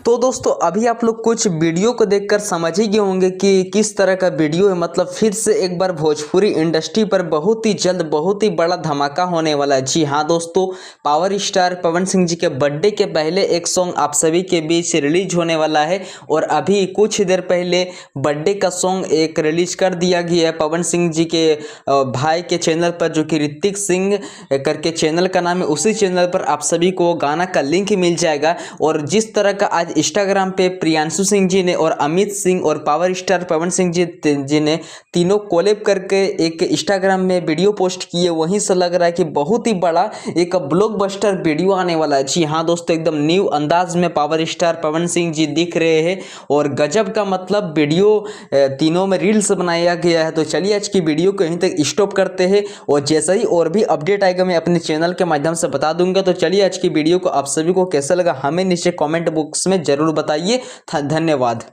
तो दोस्तों अभी आप लोग कुछ वीडियो को देखकर समझ ही गए होंगे कि किस तरह का वीडियो है। मतलब फिर से एक बार भोजपुरी इंडस्ट्री पर बहुत ही जल्द बहुत ही बड़ा धमाका होने वाला है। जी हाँ दोस्तों, पावर स्टार पवन सिंह जी के बर्थडे के पहले एक सॉन्ग आप सभी के बीच रिलीज होने वाला है और अभी कुछ देर पहले बर्थडे का सॉन्ग एक रिलीज कर दिया गया है पवन सिंह जी के भाई के चैनल पर, जो कि ऋतिक सिंह करके चैनल का नाम है। उसी चैनल पर आप सभी को गाना का लिंक मिल जाएगा। और जिस तरह का आज इंस्टाग्राम पे प्रियांशु सिंह जी ने और अमित सिंह और पावर स्टार पवन सिंह जी ने तीनों कोलैब करके एक इंस्टाग्राम में वीडियो पोस्ट किए, वहीं से लग रहा है कि बहुत ही बड़ा एक ब्लॉकबस्टर वीडियो आने वाला है। जी हाँ दोस्तों, एकदम न्यू अंदाज में पावर स्टार पवन सिंह जी दिख रहे हैं और गजब का मतलब वीडियो तीनों में रील्स बनाया गया है। तो चलिए आज की वीडियो को यहीं तक स्टॉप करते हैं और जैसा ही और भी अपडेट आएगा मैं अपने चैनल के माध्यम से बता दूंगा। तो चलिए आज की वीडियो को आप सभी को कैसा लगा हमें नीचे कमेंट बॉक्स में जरूर बताइए। धन्यवाद।